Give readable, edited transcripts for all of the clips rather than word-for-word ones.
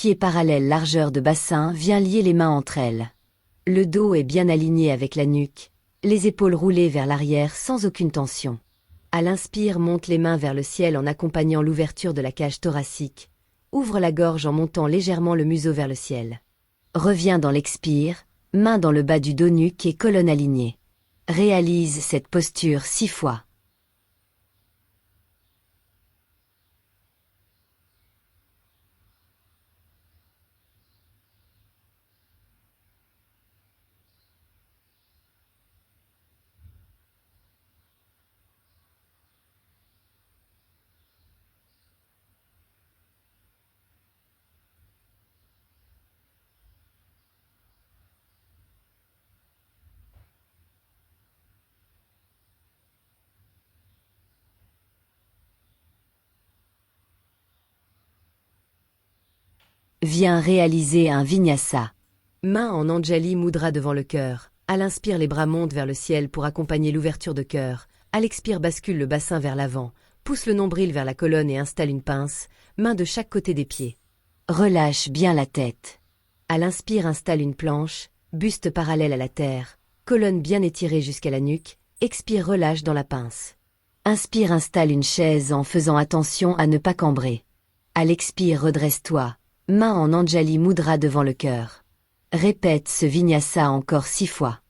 pieds parallèles largeur de bassin vient lier les mains entre elles. Le dos est bien aligné avec la nuque, les épaules roulées vers l'arrière sans aucune tension. À l'inspire, monte les mains vers le ciel en accompagnant l'ouverture de la cage thoracique. Ouvre la gorge en montant légèrement le museau vers le ciel. Reviens dans l'expire, main dans le bas du dos nuque et colonne alignée. Réalise cette posture 6 fois. Viens réaliser un vinyasa. Main en Anjali Mudra devant le cœur. À l'inspire, les bras montent vers le ciel pour accompagner l'ouverture de cœur. À l'expire, bascule le bassin vers l'avant. Pousse le nombril vers la colonne et installe une pince, main de chaque côté des pieds. Relâche bien la tête. À l'inspire, installe une planche, buste parallèle à la terre, colonne bien étirée jusqu'à la nuque. Expire, relâche dans la pince. Inspire, installe une chaise en faisant attention à ne pas cambrer. À l'expire, redresse-toi. Main en Anjali Mudra devant le cœur. Répète ce vinyasa encore 6 fois.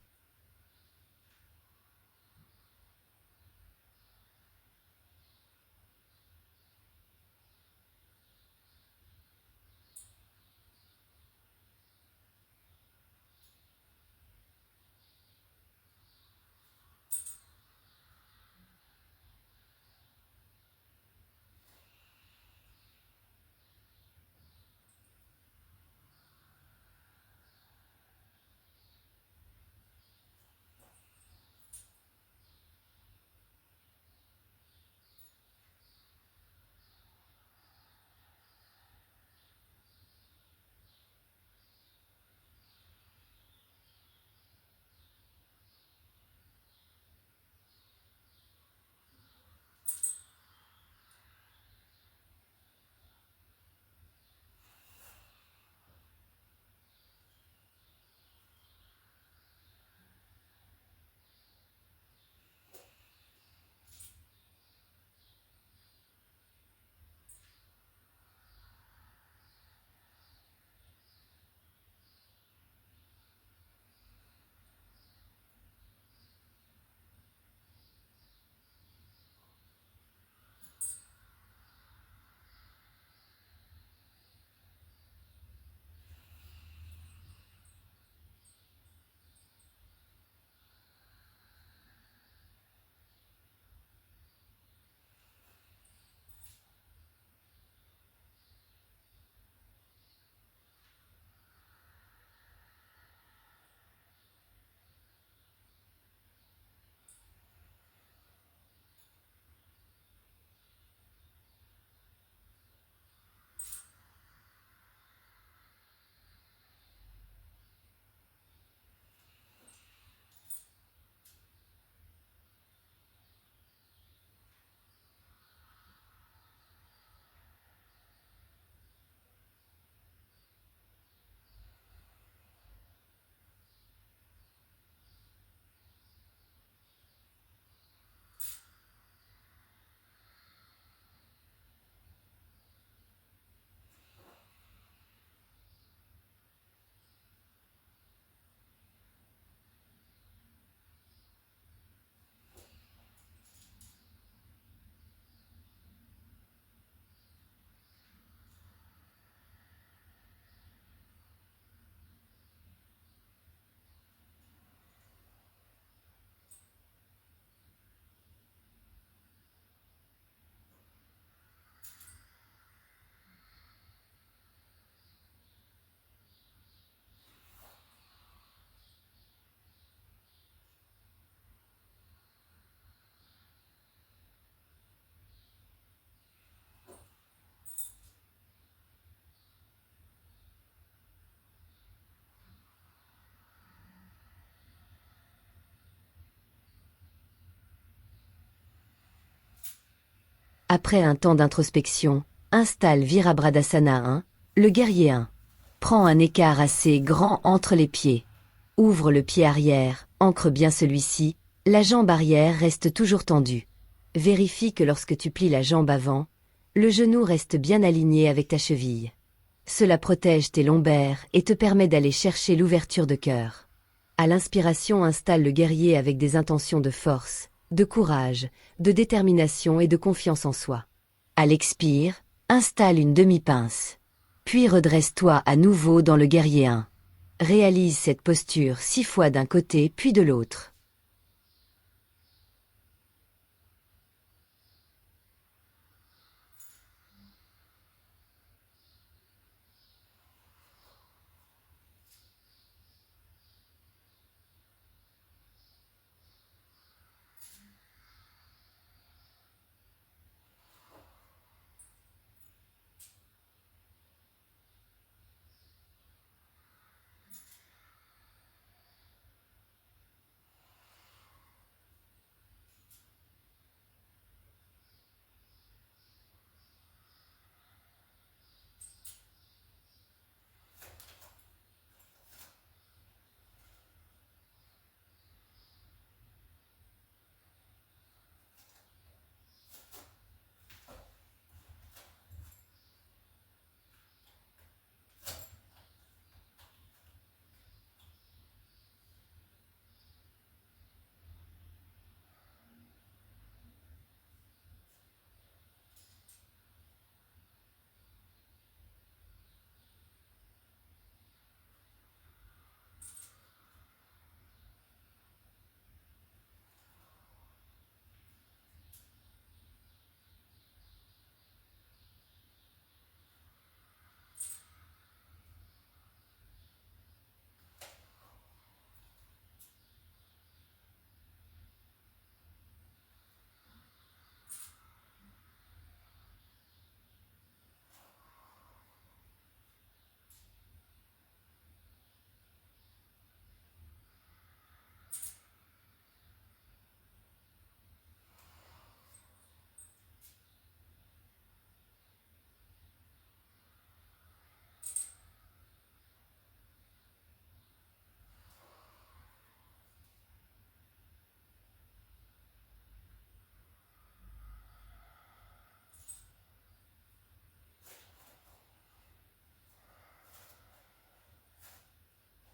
Après un temps d'introspection, installe Virabhadasana 1, Le guerrier 1. Prends un écart assez grand entre les pieds. Ouvre le pied arrière, ancre bien celui-ci, la jambe arrière reste toujours tendue. Vérifie que lorsque tu plies la jambe avant, le genou reste bien aligné avec ta cheville. Cela protège tes lombaires et te permet d'aller chercher l'ouverture de cœur. À l'inspiration, installe le guerrier avec des intentions de force, de courage, de détermination et de confiance en soi. À l'expire, installe une demi-pince. Puis redresse-toi à nouveau dans le guerrier 1. Réalise cette posture 6 fois d'un côté puis de l'autre.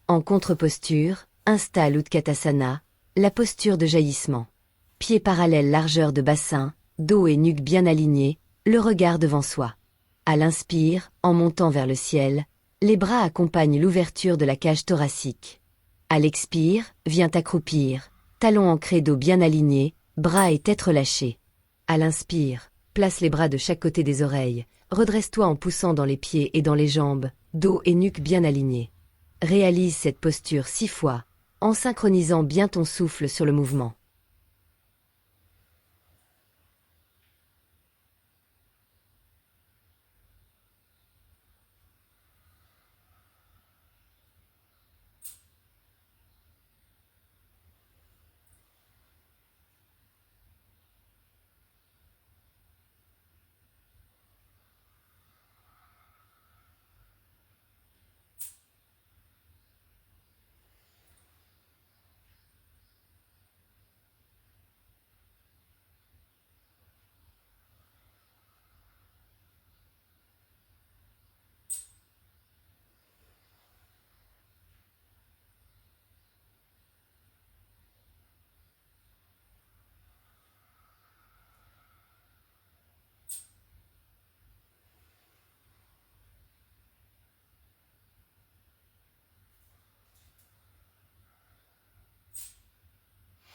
En contre-posture, installe Utkatasana, la posture de jaillissement. Pieds parallèles, largeur de bassin, dos et nuque bien alignés, le regard devant soi. À l'inspire, en montant vers le ciel, les bras accompagnent l'ouverture de la cage thoracique. À l'expire, viens t'accroupir, talons ancrés, dos bien alignés, bras et tête relâchés. À l'inspire, place les bras de chaque côté des oreilles, redresse-toi en poussant dans les pieds et dans les jambes, dos et nuque bien alignés. Réalise cette posture 6 fois, en synchronisant bien ton souffle sur le mouvement.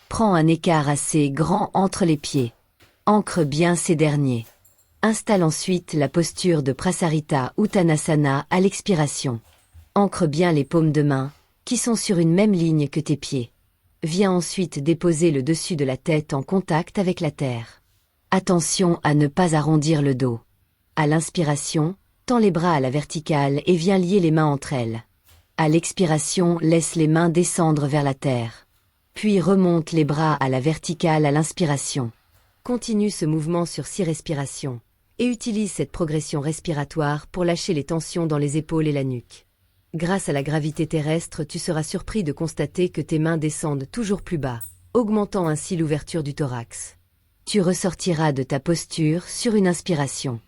Prends un écart assez grand entre les pieds. Ancre bien ces derniers. Installe ensuite la posture de Prasarita Uttanasana à l'expiration. Ancre bien les paumes de main, qui sont sur une même ligne que tes pieds. Viens ensuite déposer le dessus de la tête en contact avec la terre. Attention à ne pas arrondir le dos. À l'inspiration, tends les bras à la verticale et viens lier les mains entre elles. À l'expiration, laisse les mains descendre vers la terre. Puis remonte les bras à la verticale à l'inspiration. Continue ce mouvement sur 6 respirations. et utilise cette progression respiratoire pour lâcher les tensions dans les épaules et la nuque. Grâce à la gravité terrestre, tu seras surpris de constater que tes mains descendent toujours plus bas, augmentant ainsi l'ouverture du thorax. Tu ressortiras de ta posture sur une inspiration.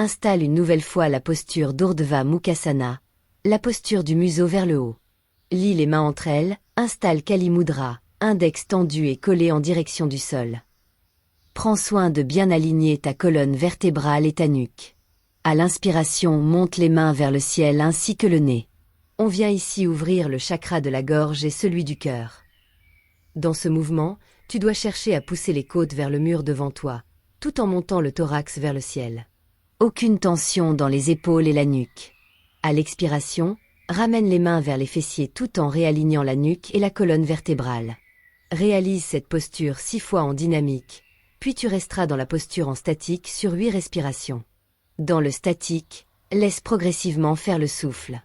Installe une nouvelle fois la posture d'Urdhva Mukhasana, la posture du museau vers le haut. Lie les mains entre elles, installe Kali Mudra, index tendu et collé en direction du sol. Prends soin de bien aligner ta colonne vertébrale et ta nuque. À l'inspiration, monte les mains vers le ciel ainsi que le nez. On vient ici ouvrir le chakra de la gorge et celui du cœur. Dans ce mouvement, tu dois chercher à pousser les côtes vers le mur devant toi, tout en montant le thorax vers le ciel. Aucune tension dans les épaules et la nuque. À l'expiration, ramène les mains vers les fessiers tout en réalignant la nuque et la colonne vertébrale. Réalise cette posture 6 fois en dynamique, puis tu resteras dans la posture en statique sur 8 respirations. Dans le statique, laisse progressivement faire le souffle.